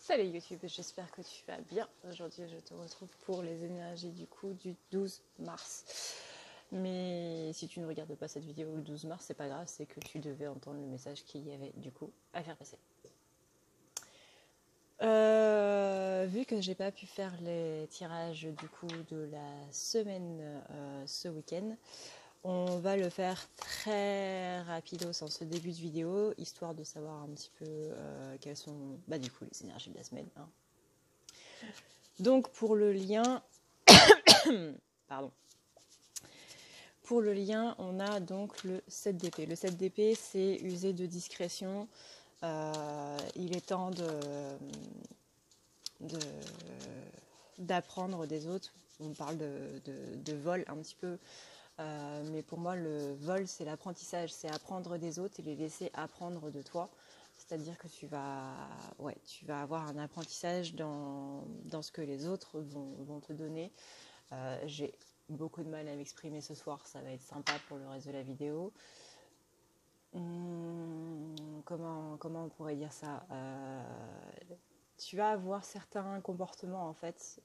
Salut YouTube, j'espère que tu vas bien. Aujourd'hui, je te retrouve pour les énergies du coup du 12 mars. Mais si tu ne regardes pas cette vidéo le 12 mars, c'est pas grave, c'est que tu devais entendre le message qu'il y avait du coup à faire passer. Vu que j'ai pas pu faire les tirages du coup de la semaine ce week-end, on va le faire très rapidos en ce début de vidéo, histoire de savoir un petit peu quelles sont du coup les énergies de la semaine. Hein. Donc pour le lien, pardon. Pour le lien, on a donc le 7 d'épée. Le 7 d'épée, c'est user de discrétion. Il est temps d'apprendre des autres. On parle de vol un petit peu. Mais pour moi, le vol, c'est l'apprentissage. C'est apprendre des autres et les laisser apprendre de toi. C'est-à-dire que tu vas avoir un apprentissage dans ce que les autres vont te donner. J'ai beaucoup de mal à m'exprimer ce soir, ça va être sympa pour le reste de la vidéo. Comment on pourrait dire ça tu vas avoir certains comportements en fait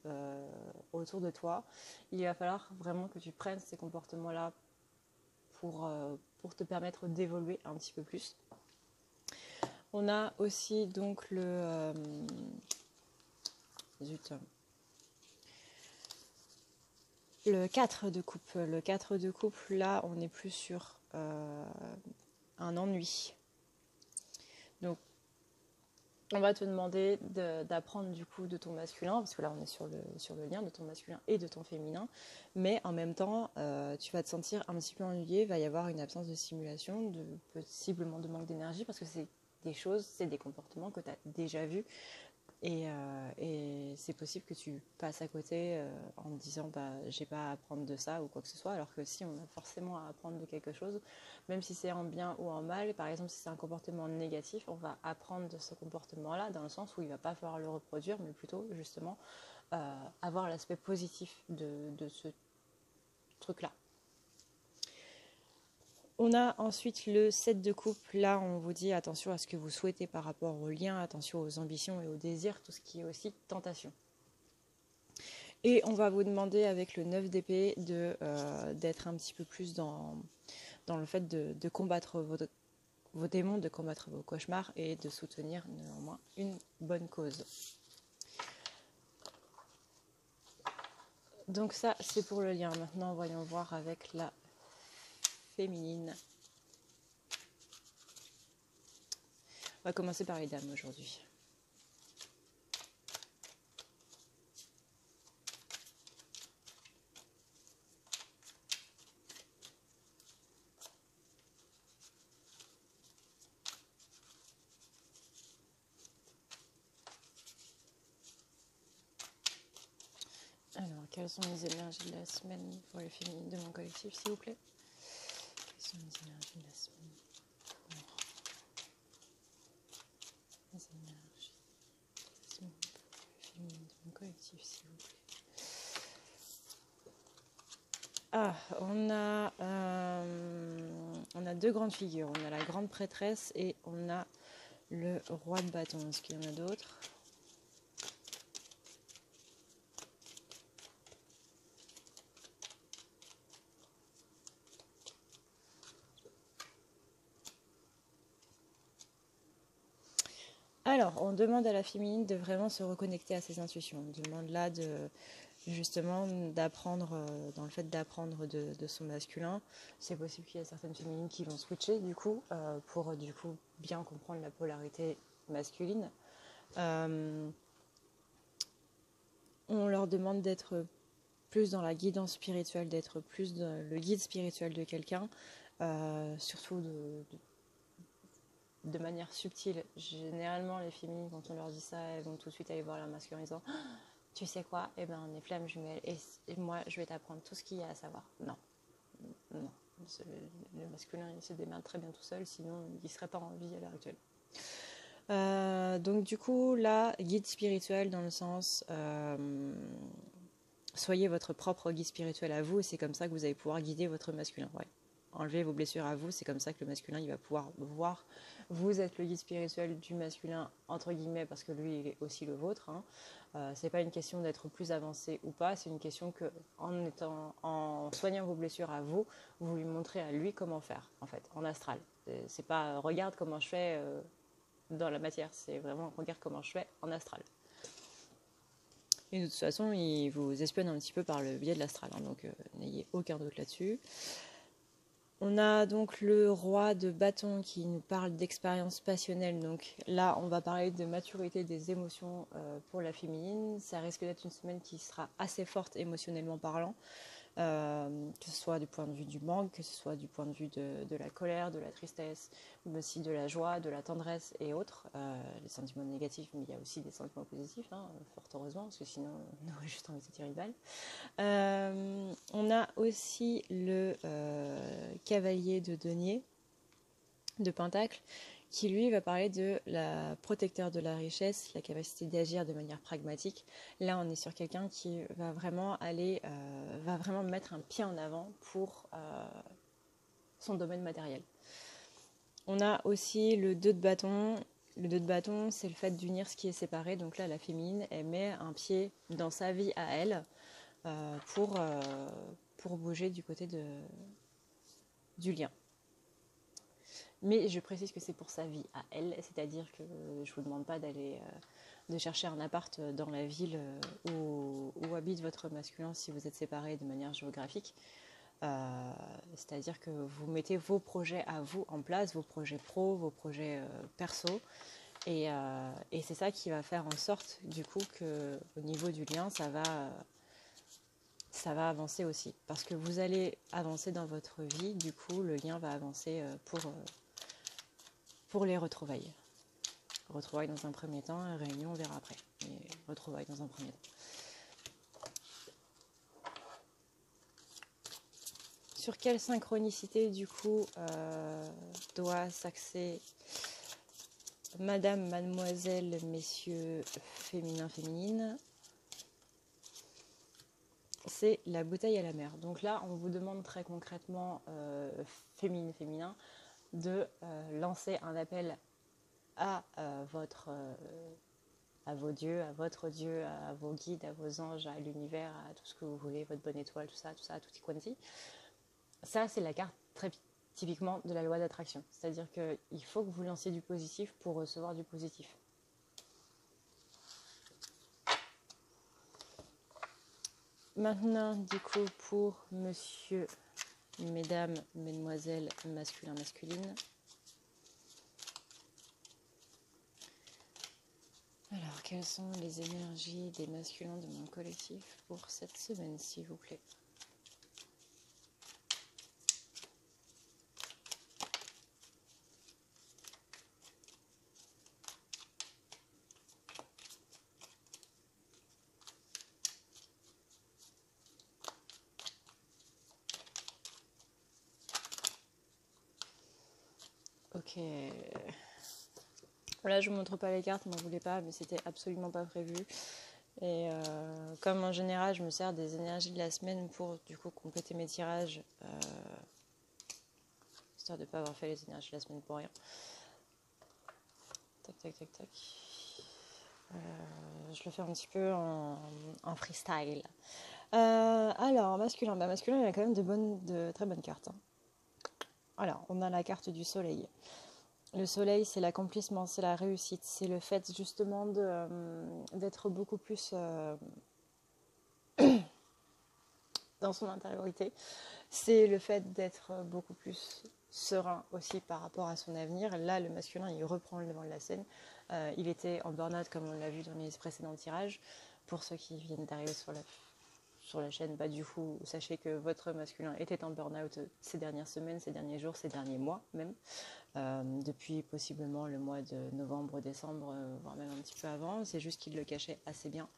autour de toi. Il va falloir vraiment que tu prennes ces comportements-là pour te permettre d'évoluer un petit peu plus. On a aussi donc le le 4 de coupe. Le 4 de coupe, là, on est plus sur un ennui. Donc, on va te demander d'apprendre du coup de ton masculin, parce que là, on est sur le lien de ton masculin et de ton féminin. Mais en même temps, tu vas te sentir un petit peu ennuyé. Il va y avoir une absence de stimulation, possiblement de manque d'énergie, parce que c'est des choses, c'est des comportements que tu as déjà vus. Et c'est possible que tu passes à côté en te disant j'ai pas à apprendre de ça ou quoi que ce soit, alors que si, on a forcément à apprendre de quelque chose, même si c'est en bien ou en mal. Par exemple, si c'est un comportement négatif, on va apprendre de ce comportement-là dans le sens où il va pas falloir le reproduire, mais plutôt justement avoir l'aspect positif de ce truc-là. On a ensuite le 7 de coupe. Là, on vous dit attention à ce que vous souhaitez par rapport aux liens, attention aux ambitions et aux désirs, tout ce qui est aussi tentation. Et on va vous demander avec le 9 d'épée d'être un petit peu plus dans le fait de combattre vos démons, de combattre vos cauchemars et de soutenir néanmoins une bonne cause. Donc ça, c'est pour le lien. Maintenant, voyons voir avec la féminine. On va commencer par les dames aujourd'hui. Alors, quelles sont les énergies de la semaine pour les féminines de mon collectif, s'il vous plaît? Quelles sont les énergies de la semaine pour les énergies de la semaine pour les féminines de mon collectif, s'il vous plaît? Ah, on a deux grandes figures. On a la grande prêtresse et on a le roi de bâton. Est-ce qu'il y en a d'autres? Alors, on demande à la féminine de vraiment se reconnecter à ses intuitions. On demande là justement d'apprendre, dans le fait d'apprendre de son masculin. C'est possible qu'il y ait certaines féminines qui vont switcher du coup, pour du coup bien comprendre la polarité masculine. On leur demande d'être plus dans la guidance spirituelle, d'être plus dans le guide spirituel de quelqu'un, surtout de manière subtile. Généralement, les féminines, quand on leur dit ça, elles vont tout de suite aller voir leur masculin en disant « Tu sais quoi, eh ben, on est flammes jumelles et moi, je vais t'apprendre tout ce qu'il y a à savoir. » Non. Le masculin, il se démerde très bien tout seul, sinon il ne serait pas en vie à l'heure actuelle. Donc du coup, là, guide spirituel dans le sens... soyez votre propre guide spirituel à vous, et c'est comme ça que vous allez pouvoir guider votre masculin. Ouais. enlever vos blessures à vous. C'est comme ça que le masculin, il va pouvoir voir. Vous êtes le guide spirituel du masculin, entre guillemets, parce que lui, il est aussi le vôtre. C'est pas une question d'être plus avancé ou pas, c'est une question que, en soignant vos blessures à vous, vous lui montrez à lui comment faire, en fait, en astral. C'est pas regarde comment je fais dans la matière, c'est vraiment regarde comment je fais en astral. Et de toute façon, il vous espionne un petit peu par le biais de l'astral, donc n'ayez aucun doute là-dessus. On a donc le roi de bâton qui nous parle d'expérience passionnelle. Donc là, on va parler de maturité des émotions pour la féminine. Ça risque d'être une semaine qui sera assez forte émotionnellement parlant, que ce soit du point de vue du manque, que ce soit du point de vue de la colère, de la tristesse, mais aussi de la joie, de la tendresse et autres. Les sentiments négatifs, mais il y a aussi des sentiments positifs, fort heureusement, parce que sinon on aurait juste envie de se tirer une balle. On a aussi le cavalier de denier, de pentacle, qui lui va parler de la protecteur de la richesse, la capacité d'agir de manière pragmatique. Là, on est sur quelqu'un qui va vraiment va vraiment mettre un pied en avant pour son domaine matériel. On a aussi le 2 de bâton. Le 2 de bâton, c'est le fait d'unir ce qui est séparé. Donc là, la féminine, elle met un pied dans sa vie à elle pour bouger du côté du lien. Mais je précise que c'est pour sa vie à elle, c'est-à-dire que je ne vous demande pas de chercher un appart dans la ville où habite votre masculin si vous êtes séparés de manière géographique. C'est-à-dire que vous mettez vos projets à vous en place, vos projets pro, vos projets perso, et c'est ça qui va faire en sorte du coup qu'au niveau du lien, ça va avancer aussi. Parce que vous allez avancer dans votre vie, du coup le lien va avancer pour les retrouvailles. Retrouvailles dans un premier temps, réunion on verra après. Mais retrouvailles dans un premier temps. Sur quelle synchronicité du coup doit s'axer Madame, Mademoiselle, Messieurs, féminin, féminine? C'est la bouteille à la mer. Donc là, on vous demande très concrètement, féminine, féminin, de lancer un appel à vos dieux, à votre Dieu, à vos guides, à vos anges, à l'univers, à tout ce que vous voulez, votre bonne étoile, tout ça, tutti quanti. Ça, c'est la carte très typiquement de la loi d'attraction. C'est-à-dire qu'il faut que vous lanciez du positif pour recevoir du positif. Maintenant, du coup, pour monsieur, mesdames, mesdemoiselles, masculin, masculine. Alors, quelles sont les énergies des masculins de mon collectif pour cette semaine, s'il vous plaît? Ok. Là, je vous montre pas les cartes, m'en voulez pas, mais c'était absolument pas prévu. Et comme en général, je me sers des énergies de la semaine pour du coup compléter mes tirages, histoire de ne pas avoir fait les énergies de la semaine pour rien. Tac, tac, tac, tac. Je le fais un petit peu en freestyle. Alors, masculin. Masculin, il y a quand même de très bonnes cartes. Alors, on a la carte du soleil. Le soleil, c'est l'accomplissement, c'est la réussite, c'est le fait justement d'être beaucoup plus dans son intériorité. C'est le fait d'être beaucoup plus serein aussi par rapport à son avenir. Là, le masculin, il reprend le devant de la scène. Il était en burn-out, comme on l'a vu dans les précédents tirages. Pour ceux qui viennent d'arriver sur la chaîne, du coup, sachez que votre masculin était en burn-out ces dernières semaines, ces derniers jours, ces derniers mois même. Depuis possiblement le mois de novembre, décembre, voire même un petit peu avant. C'est juste qu'il le cachait assez bien.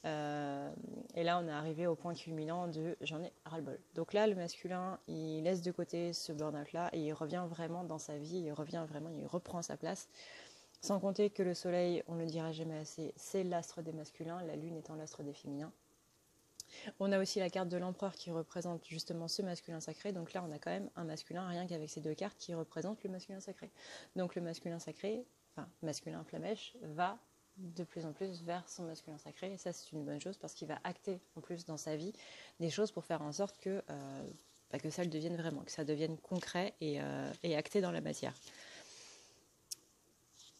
Et là, on est arrivé au point culminant de j'en ai ras-le-bol. Donc là, le masculin, il laisse de côté ce burn-out-là et il revient vraiment dans sa vie, il reprend sa place. Sans compter que le soleil, on ne le dira jamais assez, c'est l'astre des masculins, la lune étant l'astre des féminins. On a aussi la carte de l'empereur qui représente justement ce masculin sacré. Donc là, on a quand même un masculin, rien qu'avec ces deux cartes, qui représentent le masculin sacré. Donc le masculin sacré, enfin masculin flamèche, va de plus en plus vers son masculin sacré. Et ça, c'est une bonne chose parce qu'il va acter en plus dans sa vie des choses pour faire en sorte que ça le devienne vraiment, que ça devienne concret et acté dans la matière.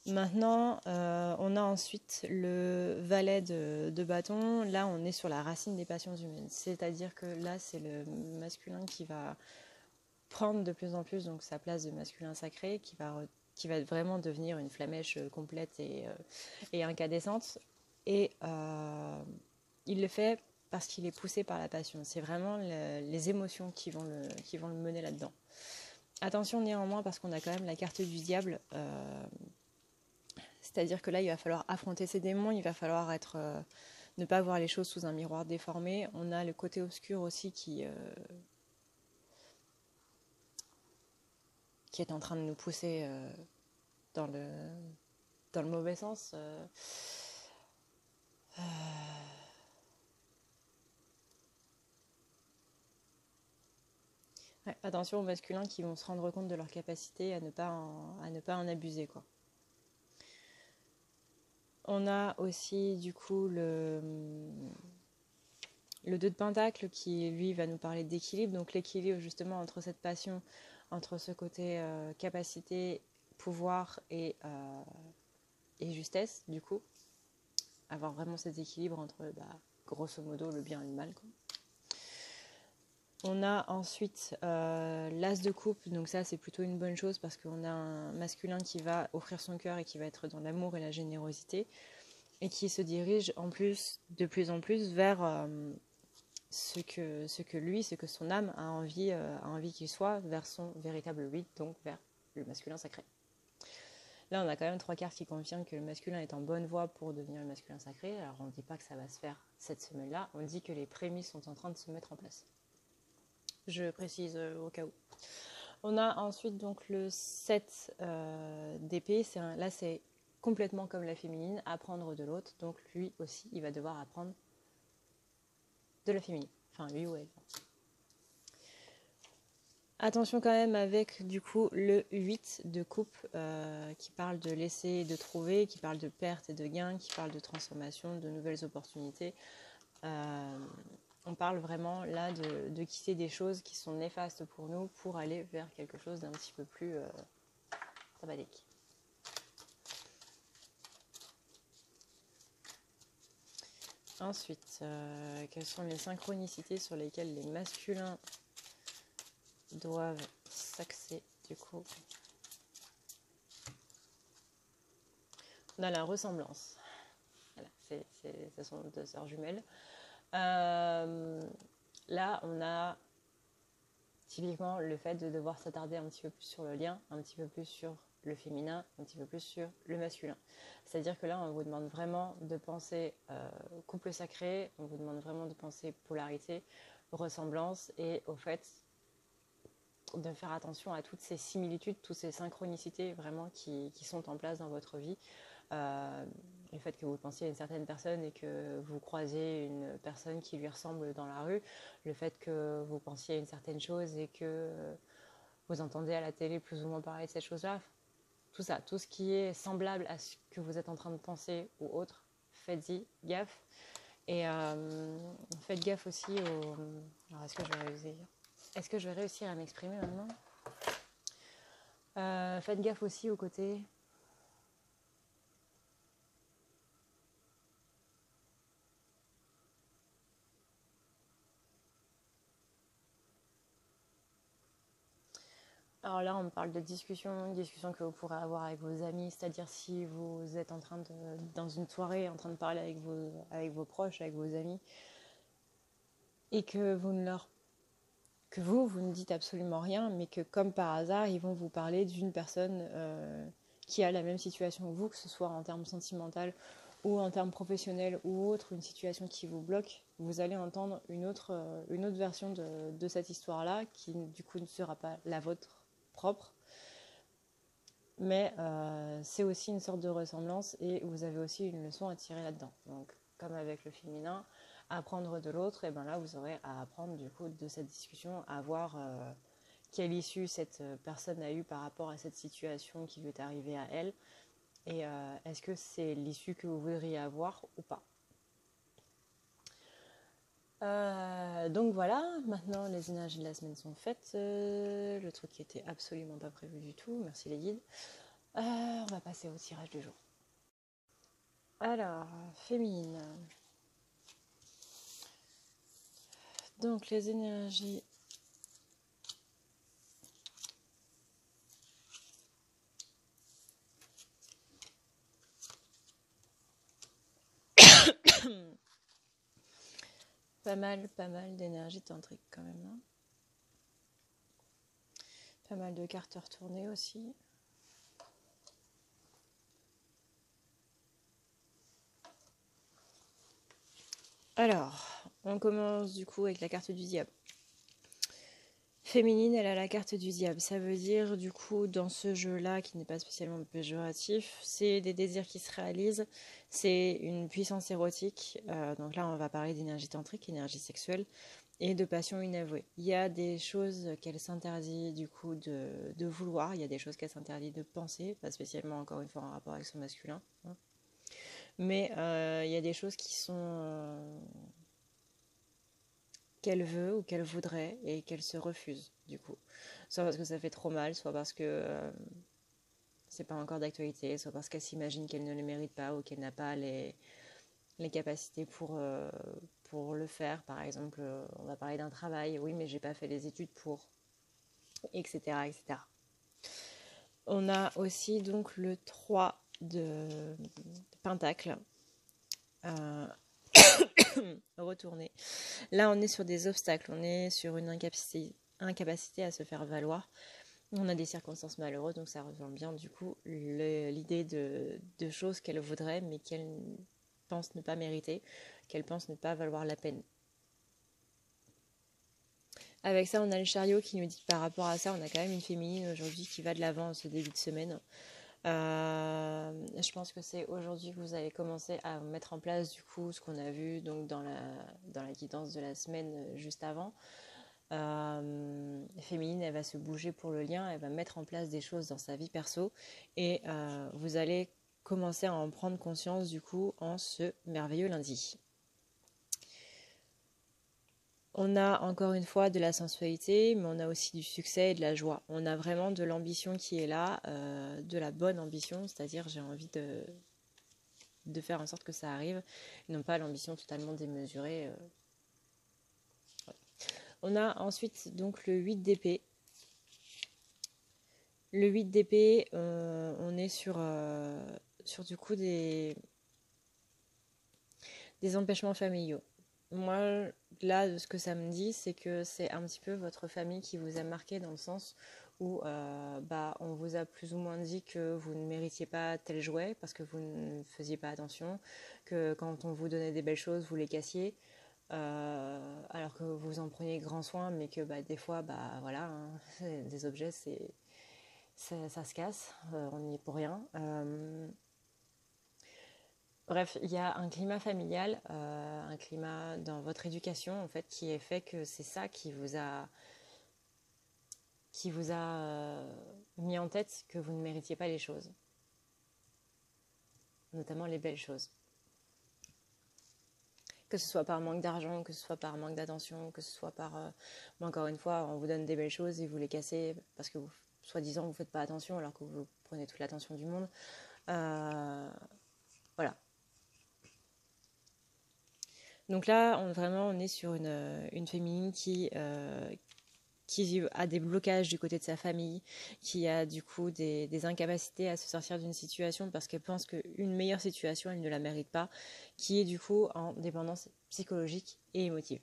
Maintenant, on a ensuite le valet de bâton. Là, on est sur la racine des passions humaines. C'est-à-dire que là, c'est le masculin qui va prendre de plus en plus donc, sa place de masculin sacré, qui va vraiment devenir une flamèche complète et incandescente. Et il le fait parce qu'il est poussé par la passion. C'est vraiment les émotions qui vont le mener là-dedans. Attention néanmoins, parce qu'on a quand même la carte du diable. C'est-à-dire que là, il va falloir affronter ses démons, il va falloir ne pas voir les choses sous un miroir déformé. On a le côté obscur aussi qui est en train de nous pousser dans le mauvais sens. Ouais, attention aux masculins qui vont se rendre compte de leur capacité à ne pas en abuser, quoi. On a aussi du coup le 2 de Pentacle qui lui va nous parler d'équilibre, donc l'équilibre justement entre cette passion, entre ce côté capacité, pouvoir et justesse, du coup avoir vraiment cet équilibre entre grosso modo le bien et le mal, quoi. On a ensuite l'as de coupe, donc ça c'est plutôt une bonne chose parce qu'on a un masculin qui va offrir son cœur et qui va être dans l'amour et la générosité et qui se dirige en plus de plus en plus vers ce que son âme a envie qu'il soit, vers son véritable lui, donc vers le masculin sacré. Là, on a quand même 3 cartes qui confirment que le masculin est en bonne voie pour devenir le masculin sacré. Alors, on ne dit pas que ça va se faire cette semaine-là, on dit que les prémices sont en train de se mettre en place. Je précise au cas où. On a ensuite donc le 7 d'épée. Là, c'est complètement comme la féminine, apprendre de l'autre. Donc, lui aussi, il va devoir apprendre de la féminine. Enfin, lui ou elle. Attention quand même avec du coup le 8 de coupe qui parle de laisser et de trouver, qui parle de perte et de gain, qui parle de transformation, de nouvelles opportunités. On parle vraiment là de quitter des choses qui sont néfastes pour nous pour aller vers quelque chose d'un petit peu plus sympathique. Ensuite, quelles sont les synchronicités sur lesquelles les masculins doivent s'axer du coup? On a la ressemblance. Voilà, ce sont 2 sœurs jumelles. Là, on a typiquement le fait de devoir s'attarder un petit peu plus sur le lien, un petit peu plus sur le féminin, un petit peu plus sur le masculin. C'est-à-dire que là, on vous demande vraiment de penser couple sacré, on vous demande vraiment de penser polarité, ressemblance et au fait de faire attention à toutes ces similitudes, toutes ces synchronicités vraiment qui sont en place dans votre vie. Le fait que vous pensiez à une certaine personne et que vous croisez une personne qui lui ressemble dans la rue, le fait que vous pensiez à une certaine chose et que vous entendez à la télé plus ou moins parler de cette chose-là, tout ça, tout ce qui est semblable à ce que vous êtes en train de penser ou autre, faites-y gaffe. Et faites gaffe aussi au... Alors, est-ce que je vais réussir à m'exprimer maintenant? Faites gaffe aussi au côté... Alors là, on parle de discussion que vous pourrez avoir avec vos amis, c'est-à-dire si vous êtes en train dans une soirée, en train de parler avec vos proches, avec vos amis, et que vous ne dites absolument rien, mais que comme par hasard, ils vont vous parler d'une personne qui a la même situation que vous, que ce soit en termes sentimental ou en termes professionnels ou autre, une situation qui vous bloque, vous allez entendre une autre version de cette histoire-là, qui du coup ne sera pas la vôtre propre, mais c'est aussi une sorte de ressemblance et vous avez aussi une leçon à tirer là-dedans. Donc, comme avec le féminin, apprendre de l'autre, et bien là vous aurez à apprendre du coup de cette discussion, à voir quelle issue cette personne a eue par rapport à cette situation qui lui est arrivée à elle, et est-ce que c'est l'issue que vous voudriez avoir ou pas. Donc voilà, maintenant les énergies de la semaine sont faites, le truc qui était absolument pas prévu du tout, merci les guides. On va passer au tirage du jour. Alors, féminine. Donc les énergies pas mal d'énergie tantrique quand même. Hein. Pas mal de cartes retournées aussi. Alors, on commence du coup avec la carte du diable. Féminine, elle a la carte du diable. Ça veut dire, du coup, dans ce jeu-là, qui n'est pas spécialement péjoratif, c'est des désirs qui se réalisent, c'est une puissance érotique. Donc là, on va parler d'énergie tantrique, énergie sexuelle, et de passion inavouée. Il y a des choses qu'elle s'interdit, du coup, de vouloir. Il y a des choses qu'elle s'interdit de penser, pas spécialement, encore une fois, en rapport avec son masculin. Hein. Mais il y a des choses qui sont... qu'elle veut ou qu'elle voudrait et qu'elle se refuse du coup. Soit parce que ça fait trop mal, soit parce que c'est pas encore d'actualité, soit parce qu'elle s'imagine qu'elle ne les mérite pas ou qu'elle n'a pas les capacités pour le faire. Par exemple, on va parler d'un travail, oui mais j'ai pas fait les études pour, etc. etc. On a aussi donc le 3 de Pentacle. Retourner. Là, on est sur des obstacles, on est sur une incapacité à se faire valoir. On a des circonstances malheureuses, donc ça rejoint bien du coup l'idée de choses qu'elle voudrait, mais qu'elle pense ne pas mériter, qu'elle pense ne pas valoir la peine. Avec ça, on a le chariot qui nous dit par rapport à ça, on a quand même une féminine aujourd'hui qui va de l'avant en ce début de semaine. Je pense que c'est aujourd'hui que vous allez commencer à mettre en place du coup ce qu'on a vu donc dans la guidance de la semaine juste avant. Féminine, elle va se bouger pour le lien, elle va mettre en place des choses dans sa vie perso et vous allez commencer à en prendre conscience du coup en ce merveilleux lundi. On a encore une fois de la sensualité, mais on a aussi du succès et de la joie. On a vraiment de l'ambition qui est là, de la bonne ambition, c'est-à-dire j'ai envie de faire en sorte que ça arrive, non pas l'ambition totalement démesurée. Voilà. On a ensuite donc le 8 d'épée. Le 8 d'épée, on est sur du coup des empêchements familiaux. Moi, là, ce que ça me dit, c'est que c'est un petit peu votre famille qui vous a marqué dans le sens où on vous a plus ou moins dit que vous ne méritiez pas tel jouet parce que vous ne faisiez pas attention, que quand on vous donnait des belles choses, vous les cassiez, alors que vous en preniez grand soin, mais que des fois, voilà, hein, des objets, ça se casse, on n'y est pour rien. Bref, il y a un climat familial, un climat dans votre éducation en fait qui est fait que c'est ça qui vous a mis en tête que vous ne méritiez pas les choses, notamment les belles choses. Que ce soit par manque d'argent, que ce soit par manque d'attention, que ce soit par... encore une fois, on vous donne des belles choses et vous les cassez parce que soi-disant vous ne faites pas attention alors que vous prenez toute l'attention du monde. Voilà. Donc là, on est sur une féminine qui a des blocages du côté de sa famille, qui a du coup des incapacités à se sortir d'une situation parce qu'elle pense qu'une meilleure situation, elle ne la mérite pas, qui est du coup en dépendance psychologique et émotive.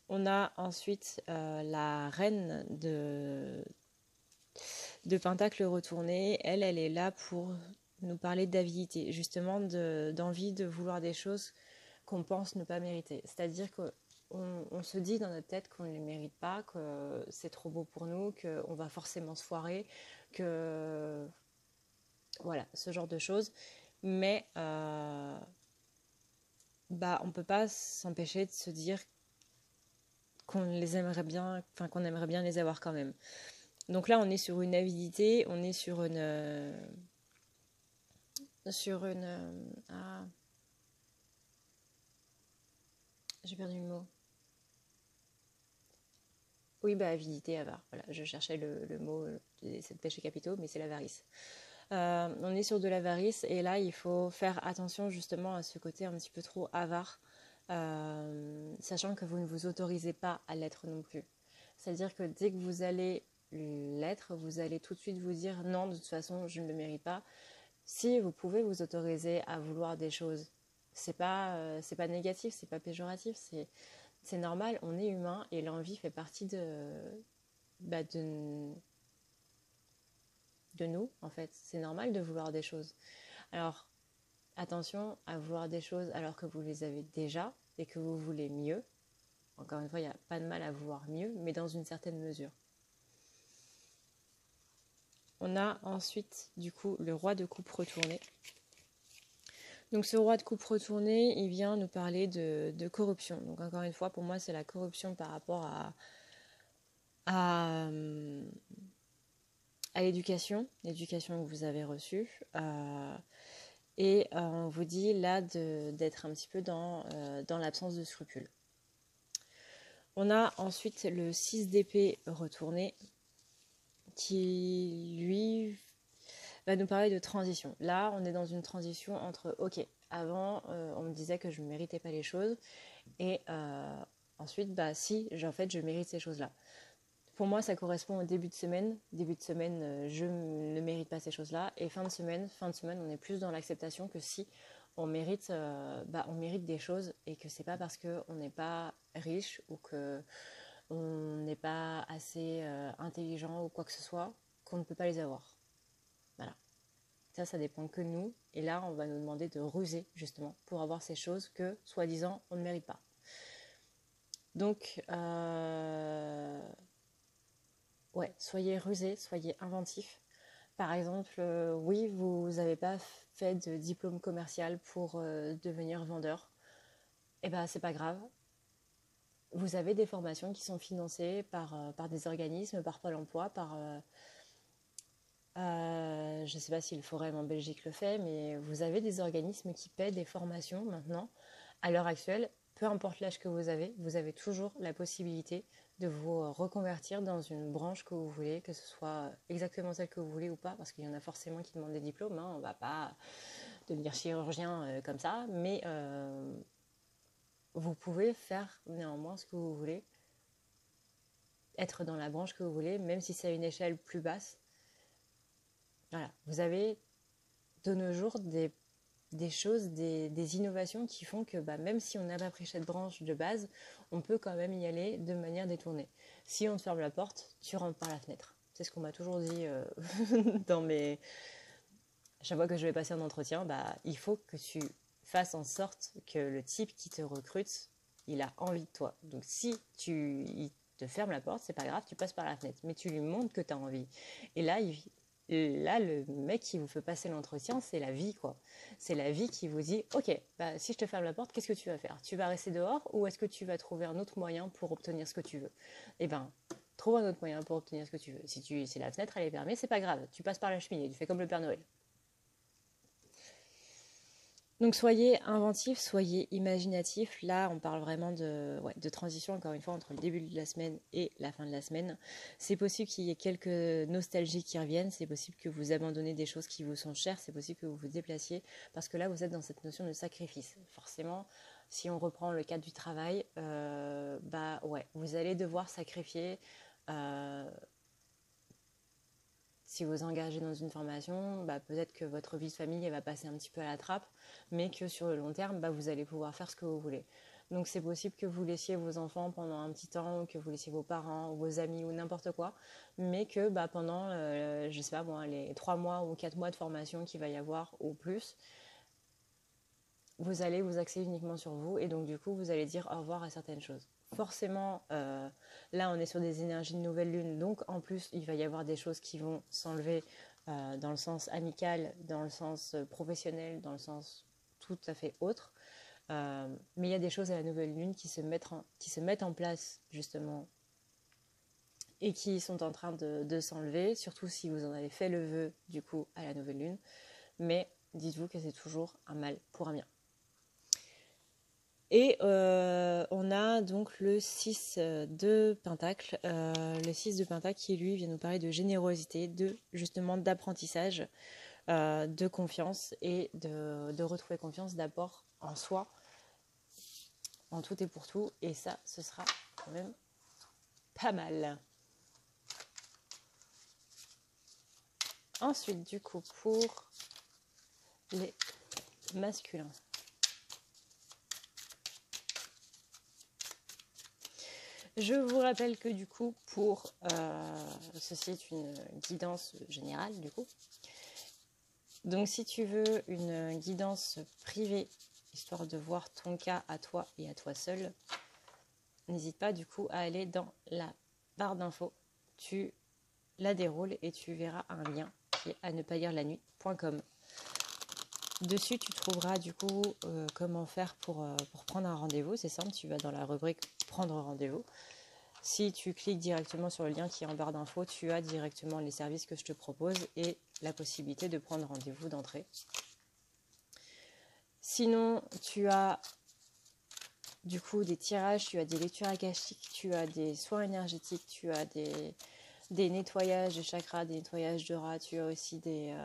On a ensuite la reine de Pentacle retourné. Elle est là pour nous parler d'avidité, justement d'envie de vouloir des choses qu'on pense ne pas mériter. C'est-à-dire qu'on se dit dans notre tête qu'on ne les mérite pas, que c'est trop beau pour nous, qu'on va forcément se foirer, que... Voilà, ce genre de choses. Mais on peut pas s'empêcher de se dire qu'on les aimerait bien, enfin qu'on aimerait bien les avoir quand même. Donc là, on est sur une avidité, on est sur une, j'ai perdu le mot. Oui, avidité, avare. Voilà, je cherchais le mot, c'est de péché capitaux, mais c'est l'avarice. On est sur de l'avarice et là, il faut faire attention justement à ce côté un petit peu trop avare, sachant que vous ne vous autorisez pas à l'être non plus. C'est-à-dire que dès que vous allez l'être, vous allez tout de suite vous dire non, de toute façon, je ne le mérite pas. Si vous pouvez vous autoriser à vouloir des choses, c'est pas négatif, c'est pas péjoratif, c'est normal, on est humain et l'envie fait partie bah, de, de nous, en fait. C'est normal de vouloir des choses. Alors, attention à vouloir des choses alors que vous les avez déjà et que vous voulez mieux. Encore une fois, il n'y a pas de mal à vouloir mieux, mais dans une certaine mesure. On a ensuite, du coup, le roi de coupe retourné. Donc ce roi de coupe retourné, il vient nous parler de corruption. Donc encore une fois, pour moi, c'est la corruption par rapport à l'éducation que vous avez reçue. Et on vous dit là d'être un petit peu dans l'absence de scrupules. On a ensuite le 6 d'épée retourné qui, lui, va nous parler de transition. Là, on est dans une transition entre, ok, avant, on me disait que je ne méritais pas les choses, et ensuite, si, en fait, je mérite ces choses-là. Pour moi, ça correspond au début de semaine. Début de semaine, je ne mérite pas ces choses-là. Et fin de semaine, on est plus dans l'acceptation que si on mérite des choses et que c'est pas parce qu'on n'est pas riche ou que on n'est pas assez intelligent ou quoi que ce soit qu'on ne peut pas les avoir. Voilà. Ça dépend que de nous. Et là, on va nous demander de ruser justement pour avoir ces choses que, soi-disant, on ne mérite pas. Donc, soyez rusés, soyez inventifs. Par exemple, oui, vous n'avez pas fait de diplôme commercial pour devenir vendeur. Eh bien, c'est pas grave. Vous avez des formations qui sont financées par des organismes, par Pôle emploi, je ne sais pas si le Forum en Belgique le fait, mais vous avez des organismes qui paient des formations maintenant. À l'heure actuelle, peu importe l'âge que vous avez toujours la possibilité de vous reconvertir dans une branche que vous voulez, que ce soit exactement celle que vous voulez ou pas, parce qu'il y en a forcément qui demandent des diplômes. On ne va pas devenir chirurgien comme ça, mais vous pouvez faire néanmoins ce que vous voulez, être dans la branche que vous voulez, même si c'est à une échelle plus basse. Voilà, vous avez de nos jours des choses, des innovations qui font que même si on n'a pas pris cette branche de base, on peut quand même y aller de manière détournée. Si on te ferme la porte, tu rentres par la fenêtre. C'est ce qu'on m'a toujours dit dans mes... Chaque fois que je vais passer un entretien, il faut que tu fasses en sorte que le type qui te recrute, il a envie de toi. Donc si il te ferme la porte, c'est pas grave, tu passes par la fenêtre. Mais tu lui montres que tu as envie. Et là, le mec qui vous fait passer l'entretien, c'est la vie, quoi. C'est la vie qui vous dit, ok, si je te ferme la porte, qu'est-ce que tu vas faire? Tu vas rester dehors ou est-ce que tu vas trouver un autre moyen pour obtenir ce que tu veux? Eh ben, trouve un autre moyen pour obtenir ce que tu veux. Si la fenêtre elle est fermée, c'est pas grave. Tu passes par la cheminée, tu fais comme le Père Noël. Donc soyez inventifs, soyez imaginatifs. Là, on parle vraiment de transition, encore une fois, entre le début de la semaine et la fin de la semaine. C'est possible qu'il y ait quelques nostalgies qui reviennent, c'est possible que vous abandonnez des choses qui vous sont chères, c'est possible que vous vous déplaciez, parce que là, vous êtes dans cette notion de sacrifice. Forcément, si on reprend le cadre du travail, vous allez devoir sacrifier... si vous engagez dans une formation, peut-être que votre vie de famille elle va passer un petit peu à la trappe, mais que sur le long terme, vous allez pouvoir faire ce que vous voulez. Donc c'est possible que vous laissiez vos enfants pendant un petit temps, ou que vous laissiez vos parents, ou vos amis, ou n'importe quoi, mais que pendant, je sais pas moi, les 3 mois ou 4 mois de formation qu'il va y avoir, ou plus, vous allez vous axer uniquement sur vous, et donc du coup, vous allez dire au revoir à certaines choses. Forcément, là, on est sur des énergies de nouvelle lune, donc en plus, il va y avoir des choses qui vont s'enlever dans le sens amical, dans le sens professionnel, dans le sens tout à fait autre. Mais il y a des choses à la nouvelle lune qui se mettent en place justement et qui sont en train de s'enlever, surtout si vous en avez fait le vœu du coup à la nouvelle lune. Mais dites-vous que c'est toujours un mal pour un bien. Et on a donc le 6 de Pentacle. Le 6 de Pentacle qui lui vient nous parler de générosité, justement d'apprentissage, de confiance et de retrouver confiance d'abord en soi, en tout et pour tout. Et ça, ce sera quand même pas mal. Ensuite, du coup, pour les masculins. Je vous rappelle que du coup, ceci est une guidance générale du coup. Donc si tu veux une guidance privée, histoire de voir ton cas à toi et à toi seul, n'hésite pas du coup à aller dans la barre d'infos. Tu la déroules et tu verras un lien qui est à ne pas lire la nuit.com. Dessus, tu trouveras du coup comment faire pour prendre un rendez-vous. C'est simple, tu vas dans la rubrique prendre rendez-vous. Si tu cliques directement sur le lien qui est en barre d'infos, tu as directement les services que je te propose et la possibilité de prendre rendez-vous d'entrée. Sinon, tu as du coup des tirages, tu as des lectures akashiques, tu as des soins énergétiques, tu as des nettoyages de chakras, des nettoyages d'aura, tu as aussi des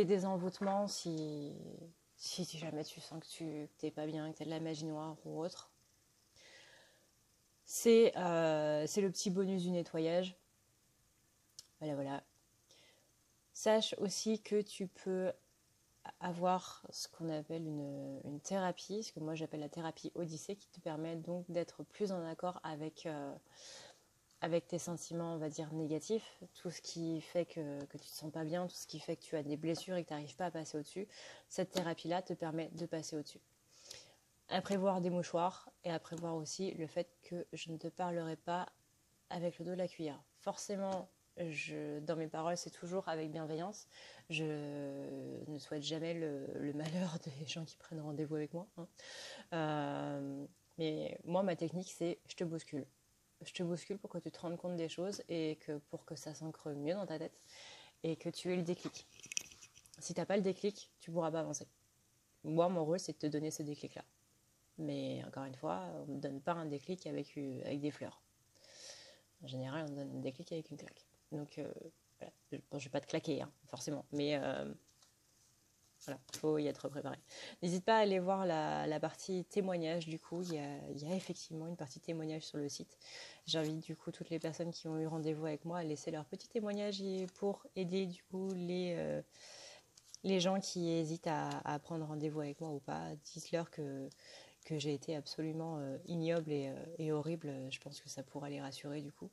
désenvoûtements si jamais tu sens que tu n'es pas bien, que tu as de la magie noire ou autre. C'est le petit bonus du nettoyage. Voilà. Sache aussi que tu peux avoir ce qu'on appelle une thérapie, ce que moi j'appelle la thérapie Odyssée, qui te permet donc d'être plus en accord avec tes sentiments, on va dire, négatifs, tout ce qui fait que tu te sens pas bien, tout ce qui fait que tu as des blessures et que tu n'arrives pas à passer au-dessus. Cette thérapie-là te permet de passer au-dessus. À prévoir des mouchoirs et à prévoir aussi le fait que je ne te parlerai pas avec le dos de la cuillère. Forcément, dans mes paroles, c'est toujours avec bienveillance. Je ne souhaite jamais le malheur des gens qui prennent rendez-vous avec moi. Mais moi, ma technique, c'est je te bouscule. Je te bouscule pour que tu te rendes compte des choses et pour que ça s'ancre mieux dans ta tête et que tu aies le déclic. Si tu n'as pas le déclic, tu ne pourras pas avancer. Moi, mon rôle, c'est de te donner ce déclic-là. Mais encore une fois, on ne donne pas un déclic avec des fleurs. En général, on donne un déclic avec une claque. Donc, voilà. Bon, je ne vais pas te claquer, hein, forcément. Mais voilà, il faut y être préparé. N'hésite pas à aller voir la partie témoignage. Du coup, il y a effectivement une partie témoignage sur le site. J'invite du coup toutes les personnes qui ont eu rendez-vous avec moi à laisser leur petit témoignage pour aider du coup les gens qui hésitent à prendre rendez-vous avec moi ou pas. Dites-leur que j'ai été absolument ignoble et horrible. Je pense que ça pourra les rassurer du coup.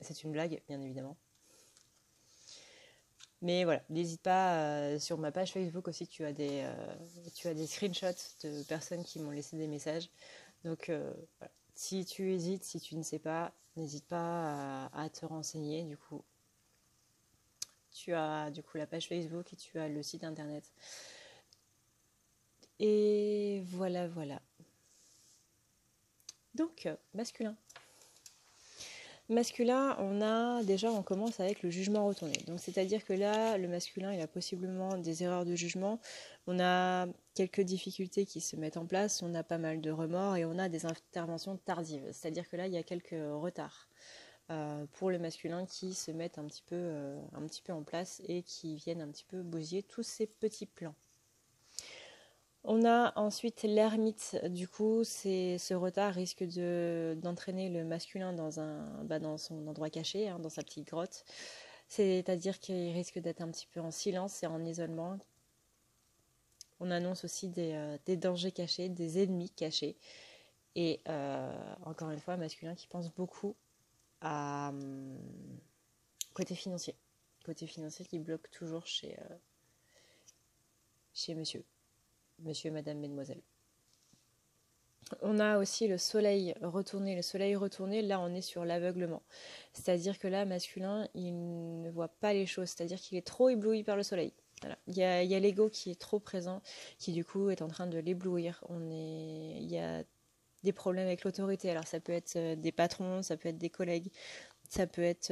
C'est une blague, bien évidemment. Mais voilà, n'hésite pas, sur ma page Facebook aussi, tu as des screenshots de personnes qui m'ont laissé des messages. Donc voilà. Si tu hésites, si tu ne sais pas, n'hésite pas à te renseigner. Du coup, tu as du coup la page Facebook et tu as le site internet. Et voilà. Donc, masculin. Masculin, on commence avec le jugement retourné. Donc, c'est-à-dire que là, le masculin, il a possiblement des erreurs de jugement. On a quelques difficultés qui se mettent en place, on a pas mal de remords et on a des interventions tardives. C'est-à-dire que là, il y a quelques retards pour le masculin qui se mettent un petit peu en place et qui viennent un petit peu bousiller tous ces petits plans. On a ensuite l'ermite, du coup, ce retard risque d'entraîner le masculin dans son endroit caché, dans sa petite grotte. C'est-à-dire qu'il risque d'être un petit peu en silence et en isolement. On annonce aussi des dangers cachés, des ennemis cachés. Et encore une fois, masculin qui pense beaucoup à côté financier. Côté financier qui bloque toujours chez monsieur. Monsieur, madame, mesdemoiselles. On a aussi le soleil retourné. Le soleil retourné, là, on est sur l'aveuglement. C'est-à-dire que là, masculin, il ne voit pas les choses. C'est-à-dire qu'il est trop ébloui par le soleil. Voilà. Il y a l'ego qui est trop présent, qui du coup est en train de l'éblouir. Il y a des problèmes avec l'autorité. Alors ça peut être des patrons, ça peut être des collègues, ça peut être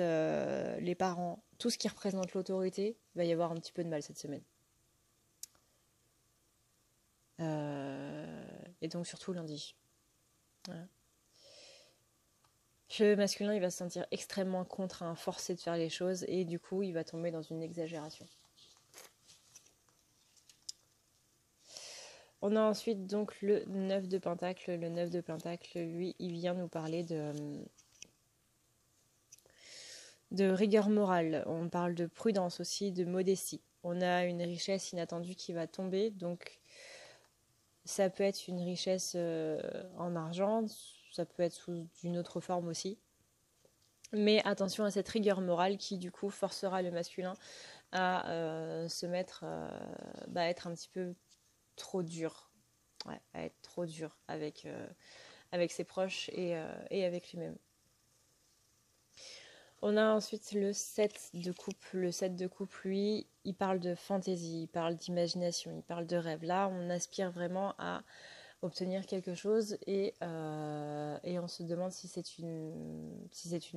les parents. Tout ce qui représente l'autorité, il va y avoir un petit peu de mal cette semaine. Et donc surtout lundi. Voilà. Le masculin, il va se sentir extrêmement contraint, forcé de faire les choses, et du coup, il va tomber dans une exagération. On a ensuite donc le 9 de Pentacle. Le 9 de Pentacle, lui, il vient nous parler de rigueur morale. On parle de prudence aussi, de modestie. On a une richesse inattendue qui va tomber, donc ça peut être une richesse en argent, ça peut être sous une autre forme aussi. Mais attention à cette rigueur morale qui du coup forcera le masculin à se mettre, à être un petit peu trop dur. Ouais, à être trop dur avec ses proches et avec lui-même. On a ensuite le 7 de coupe. Le 7 de coupe, lui, il parle de fantaisie, il parle d'imagination, il parle de rêve. Là, on aspire vraiment à obtenir quelque chose et on se demande si c'est une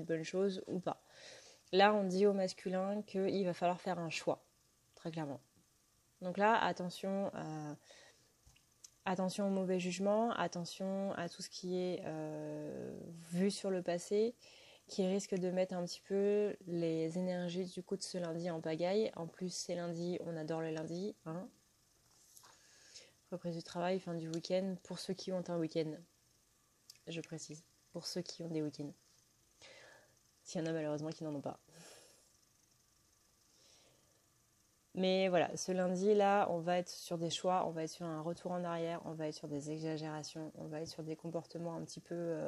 bonne chose ou pas. Là, on dit au masculin qu'il va falloir faire un choix, très clairement. Donc là, attention au mauvais jugement, attention à tout ce qui est vu sur le passé, qui risque de mettre un petit peu les énergies du coup de ce lundi en pagaille. En plus, c'est lundi, on adore le lundi. Hein. Reprise du travail, fin du week-end, pour ceux qui ont un week-end, je précise, pour ceux qui ont des week-ends. S'il y en a malheureusement qui n'en ont pas. Mais voilà, ce lundi-là, on va être sur des choix, on va être sur un retour en arrière, on va être sur des exagérations, on va être sur des comportements un petit peu...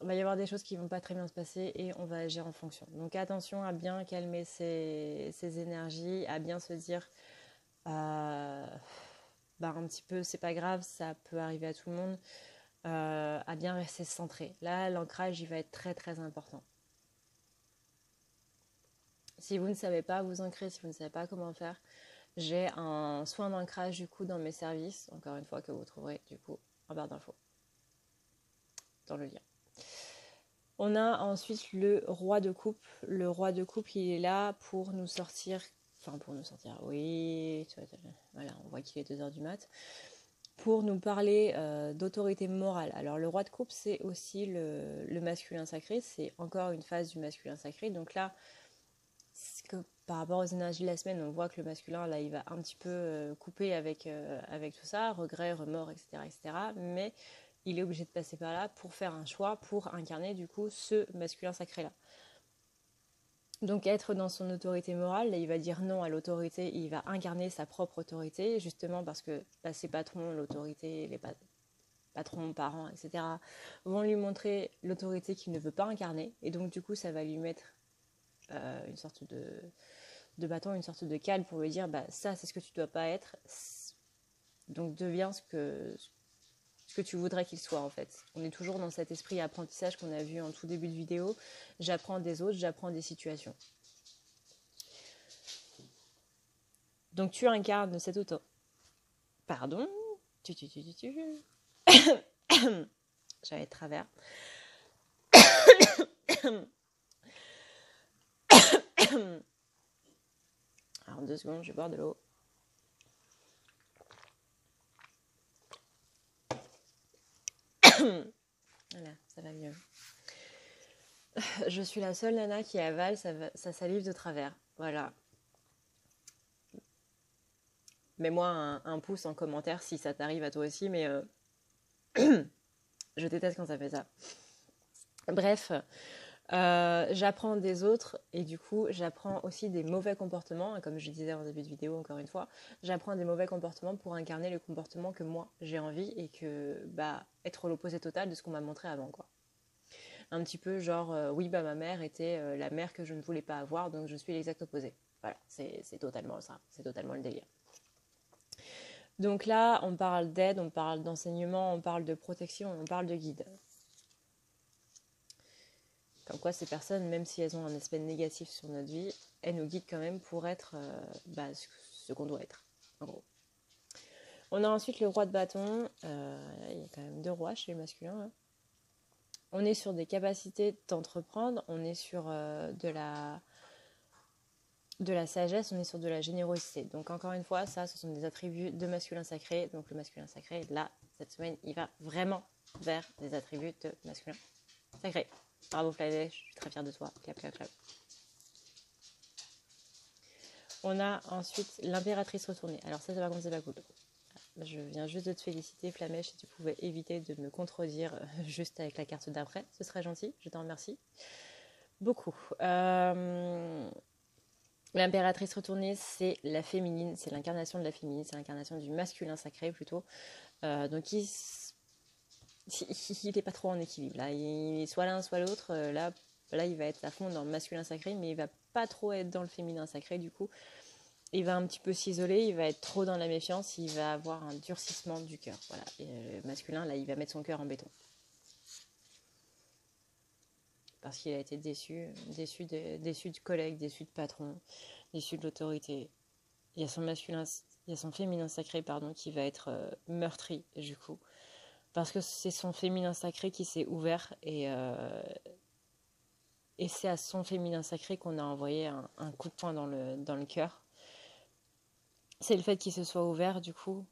il va y avoir des choses qui ne vont pas très bien se passer et on va agir en fonction. Donc attention à bien calmer ses énergies, à bien se dire... un petit peu, c'est pas grave, ça peut arriver à tout le monde, à bien rester centré. Là, l'ancrage, il va être très très important. Si vous ne savez pas vous ancrer, si vous ne savez pas comment faire, j'ai un soin d'ancrage du coup dans mes services, encore une fois que vous trouverez du coup en barre d'infos, dans le lien. On a ensuite le roi de coupe. Le roi de coupe, il est là pour nous sortir, oui, voilà, on voit qu'il est 2h du mat', pour nous parler d'autorité morale. Alors le roi de coupe, c'est aussi le masculin sacré, c'est encore une phase du masculin sacré, donc là, que par rapport aux énergies de la semaine, on voit que le masculin, là, il va un petit peu couper avec tout ça, regret, remords, etc., etc. Mais il est obligé de passer par là pour faire un choix, pour incarner, du coup, ce masculin sacré-là. Donc, être dans son autorité morale, là, il va dire non à l'autorité, il va incarner sa propre autorité, justement parce que ses patrons, l'autorité, les patrons, parents, etc., vont lui montrer l'autorité qu'il ne veut pas incarner. Et donc, du coup, ça va lui mettre une sorte de bâton, une sorte de cale pour lui dire ça c'est ce que tu dois pas être, donc deviens ce que tu voudrais qu'il soit en fait. On est toujours dans cet esprit apprentissage qu'on a vu en tout début de vidéo, j'apprends des autres, j'apprends des situations. Donc tu incarnes cette auto. Pardon. J'avais de travers. Alors 2 secondes, je vais boire de l'eau. Voilà, ça va mieux. Je suis la seule nana qui avale sa salive de travers. Voilà. Mets-moi un pouce en commentaire si ça t'arrive à toi aussi, mais je déteste quand ça fait ça. Bref, j'apprends des autres et du coup, j'apprends aussi des mauvais comportements. Comme je disais en début de vidéo, encore une fois, j'apprends des mauvais comportements pour incarner le comportement que moi, j'ai envie et que, être l'opposé total de ce qu'on m'a montré avant, quoi. Un petit peu genre, ma mère était la mère que je ne voulais pas avoir, donc je suis l'exact opposé. Voilà, c'est totalement ça, c'est totalement le délire. Donc là, on parle d'aide, on parle d'enseignement, on parle de protection, on parle de guide. Comme quoi ces personnes, même si elles ont un aspect négatif sur notre vie, elles nous guident quand même pour être ce qu'on doit être, en gros. On a ensuite le roi de bâton. Il y a quand même 2 rois chez les masculins. Hein. On est sur des capacités d'entreprendre, on est sur de la sagesse, on est sur de la générosité. Donc encore une fois, ça, ce sont des attributs de masculin sacré. Donc le masculin sacré, là, cette semaine, il va vraiment vers des attributs de masculin sacré. Bravo Flavie, je suis très fière de toi. Clap, clap, clap. On a ensuite l'impératrice retournée. Alors ça par contre, c'est pas cool. Je viens juste de te féliciter, Flamèche, si tu pouvais éviter de me contredire juste avec la carte d'après. Ce serait gentil, je t'en remercie. Beaucoup. L'impératrice retournée, c'est la féminine, c'est l'incarnation de la féminine, c'est l'incarnation du masculin sacré plutôt. Donc il n'est pas trop en équilibre. Là. Il est soit l'un, soit l'autre. Là, il va être à fond dans le masculin sacré, mais il va pas trop être dans le féminin sacré du coup. Il va un petit peu s'isoler, il va être trop dans la méfiance, il va avoir un durcissement du cœur. Voilà. Et le masculin, là, il va mettre son cœur en béton. Parce qu'il a été déçu du collègue, déçu de patron, déçu de l'autorité. Il y a son féminin sacré, qui va être meurtri, du coup. Parce que c'est son féminin sacré qui s'est ouvert et c'est à son féminin sacré qu'on a envoyé un coup de poing dans le cœur. C'est le fait qu'il se soit ouvert, du coup.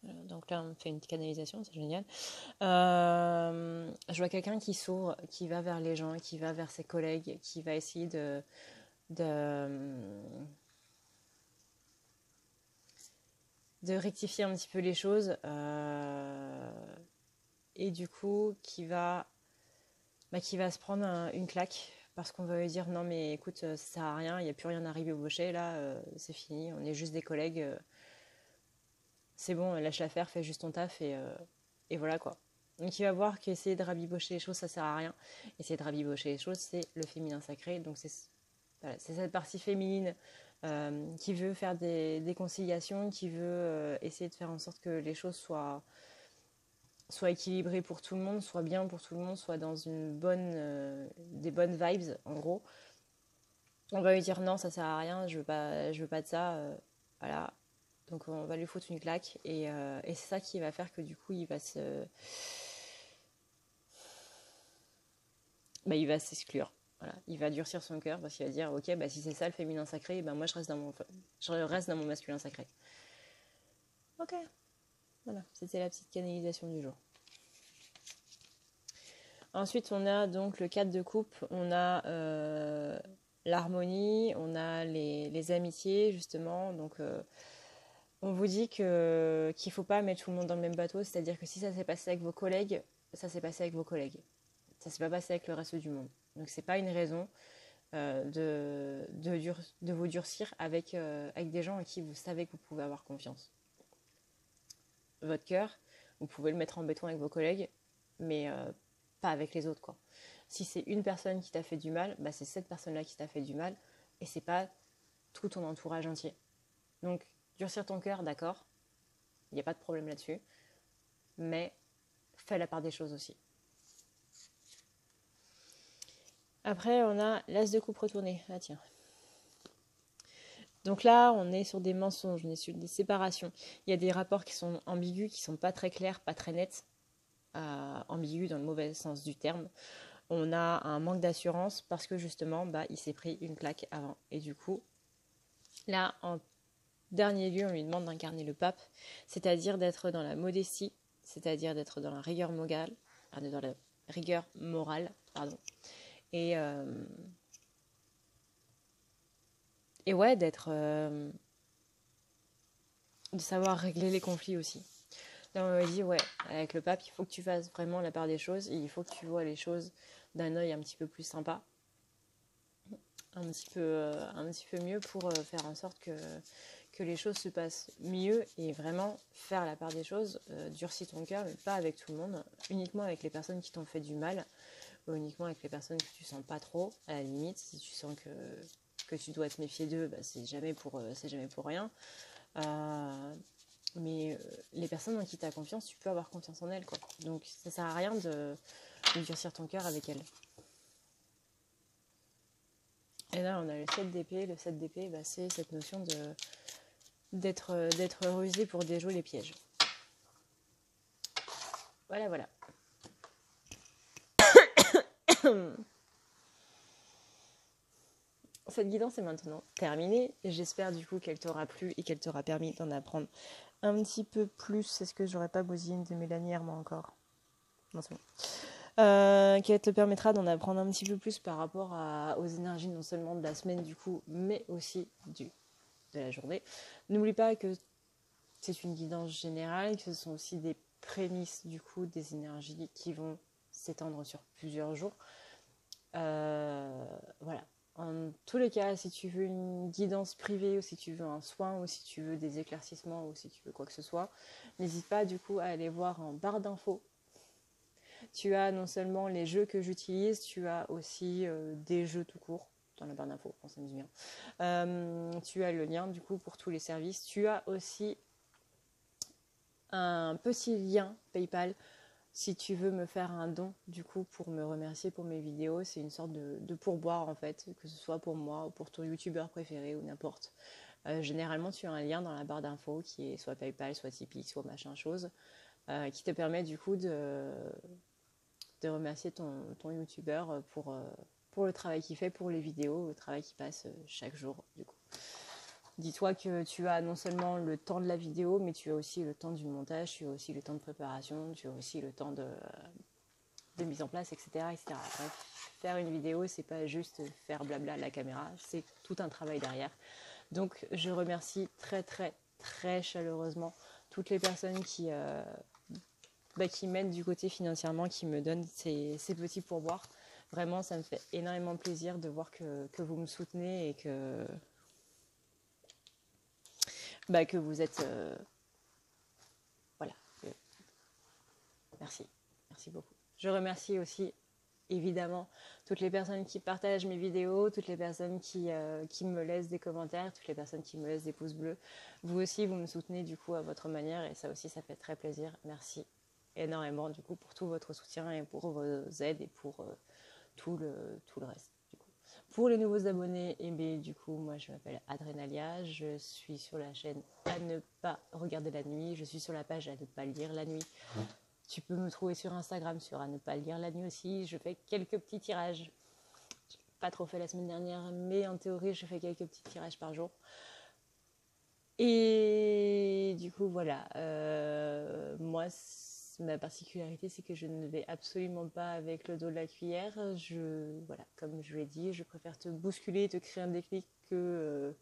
Donc là, on fait une canalisation, c'est génial. Je vois quelqu'un qui s'ouvre, qui va vers les gens, qui va vers ses collègues, qui va essayer de rectifier un petit peu les choses. Et du coup, qui va se prendre une claque. Parce qu'on va lui dire non mais écoute, ça sert à rien, il n'y a plus rien à ribaucher là, c'est fini, on est juste des collègues, c'est bon, lâche l'affaire, fais juste ton taf et voilà quoi. Donc il va voir qu'essayer de rabibocher les choses, ça sert à rien. Essayer de rabibocher les choses, c'est le féminin sacré, donc c'est cette partie féminine qui veut faire des conciliations, qui veut essayer de faire en sorte que les choses soient équilibrées pour tout le monde, soient bien pour tout le monde, soient dans des bonnes vibes en gros. On va lui dire non, ça sert à rien, je veux pas de ça, voilà. Donc on va lui foutre une claque et c'est ça qui va faire que du coup il va s'exclure. Voilà. Il va durcir son cœur parce qu'il va dire ok, si c'est ça le féminin sacré, moi je reste dans mon masculin sacré. Ok, voilà, c'était la petite canalisation du jour. Ensuite on a donc le 4 de coupe, on a l'harmonie, on a les amitiés justement, donc on vous dit qu'il ne faut pas mettre tout le monde dans le même bateau, c'est-à-dire que si ça s'est passé avec vos collègues, ça s'est passé avec vos collègues. Ça ne s'est pas passé avec le reste du monde. Donc c'est pas une raison de vous durcir avec des gens en qui vous savez que vous pouvez avoir confiance. Votre cœur, vous pouvez le mettre en béton avec vos collègues, mais pas avec les autres, quoi. Si c'est une personne qui t'a fait du mal, c'est cette personne-là qui t'a fait du mal, et c'est pas tout ton entourage entier. Donc durcir ton cœur, d'accord, il n'y a pas de problème là-dessus, mais fais la part des choses aussi. Après, on a l'as de coupe retourné. Ah tiens. Donc là, on est sur des mensonges, on est sur des séparations. Il y a des rapports qui sont ambigus, qui sont pas très clairs, pas très nets. Ambigus dans le mauvais sens du terme. On a un manque d'assurance parce que justement, il s'est pris une claque avant. Et du coup, là, en dernier lieu, on lui demande d'incarner le pape, c'est-à-dire d'être dans la modestie, c'est-à-dire d'être dans la rigueur morale, et ouais, de savoir régler les conflits aussi. Là, on m'a dit, ouais, avec le pape, il faut que tu fasses vraiment la part des choses et il faut que tu vois les choses d'un œil un petit peu plus sympa, un petit peu mieux pour faire en sorte que les choses se passent mieux et vraiment faire la part des choses, durcis ton cœur, mais pas avec tout le monde, uniquement avec les personnes qui t'ont fait du mal, ou uniquement avec les personnes que tu sens pas trop, à la limite, si tu sens que tu dois te méfier d'eux, c'est jamais pour rien. Mais les personnes en qui tu as confiance, tu peux avoir confiance en elles, quoi. Donc ça sert à rien de durcir ton cœur avec elle. Et là, on a le 7 d'épée. Le 7 d'épée, c'est cette notion d'être rusé pour déjouer les pièges. Voilà. Cette guidance est maintenant terminée. J'espère du coup qu'elle t'aura plu et qu'elle t'aura permis d'en apprendre un petit peu plus. Est-ce que j'aurais pas bousillé une de mes lanières, moi, encore? Non, c'est bon. Qu'elle te permettra d'en apprendre un petit peu plus par rapport aux énergies non seulement de la semaine du coup, mais aussi de la journée. N'oublie pas que c'est une guidance générale, que ce sont aussi des prémices du coup des énergies qui vont s'étendre sur plusieurs jours. Voilà. En tous les cas, si tu veux une guidance privée ou si tu veux un soin ou si tu veux des éclaircissements ou si tu veux quoi que ce soit, n'hésite pas du coup à aller voir en barre d'infos. Tu as non seulement les jeux que j'utilise, tu as aussi des jeux tout court dans la barre d'infos, on s'amuse bien. Tu as le lien du coup pour tous les services. Tu as aussi un petit lien PayPal si tu veux me faire un don du coup pour me remercier pour mes vidéos. C'est une sorte de pourboire en fait, que ce soit pour moi ou pour ton youtubeur préféré ou n'importe. Généralement tu as un lien dans la barre d'infos qui est soit PayPal, soit Tipeee, soit machin chose, qui te permet du coup de remercier ton youtubeur pour le travail qu'il fait pour les vidéos, le travail qu'il passe chaque jour du coup. Dis-toi que tu as non seulement le temps de la vidéo, mais tu as aussi le temps du montage, tu as aussi le temps de préparation, tu as aussi le temps de mise en place, etc., etc. Bref, faire une vidéo, c'est pas juste faire blabla à la caméra, c'est tout un travail derrière. Donc je remercie très très très chaleureusement toutes les personnes qui m'aident du côté financièrement, qui me donnent ces petits pourboires. Vraiment, ça me fait énormément plaisir de voir que vous me soutenez et que vous êtes... voilà. Merci beaucoup. Je remercie aussi évidemment toutes les personnes qui partagent mes vidéos, toutes les personnes qui me laissent des commentaires, toutes les personnes qui me laissent des pouces bleus. Vous aussi, vous me soutenez du coup à votre manière et ça aussi, ça fait très plaisir. Merci énormément du coup pour tout votre soutien et pour vos aides et pour tout le reste. Pour les nouveaux abonnés, du coup, moi je m'appelle Adrenalia, je suis sur la chaîne à ne pas regarder la nuit, je suis sur la page à ne pas lire la nuit. Tu peux me trouver sur Instagram sur à ne pas lire la nuit aussi, je fais quelques petits tirages. J'ai pas trop fait la semaine dernière, mais en théorie je fais quelques petits tirages par jour. Et du coup voilà, moi ma particularité, c'est que je ne vais absolument pas avec le dos de la cuillère. Voilà, comme je l'ai dit, je préfère te bousculer, te créer un déclic que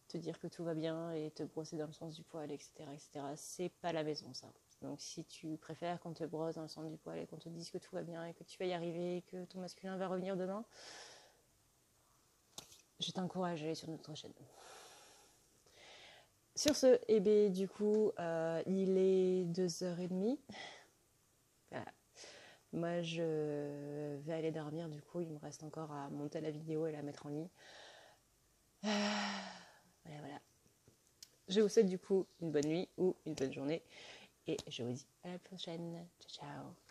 te dire que tout va bien et te brosser dans le sens du poil, etc., etc. C'est pas la maison, ça. Donc si tu préfères qu'on te brosse dans le sens du poil et qu'on te dise que tout va bien et que tu vas y arriver et que ton masculin va revenir demain, je t'encourage à aller sur notre chaîne. Sur ce, du coup, il est 2h30. Voilà. Moi, je vais aller dormir. Du coup, il me reste encore à monter la vidéo et la mettre en ligne. Voilà. Je vous souhaite du coup une bonne nuit ou une bonne journée. Et je vous dis à la prochaine. Ciao, ciao.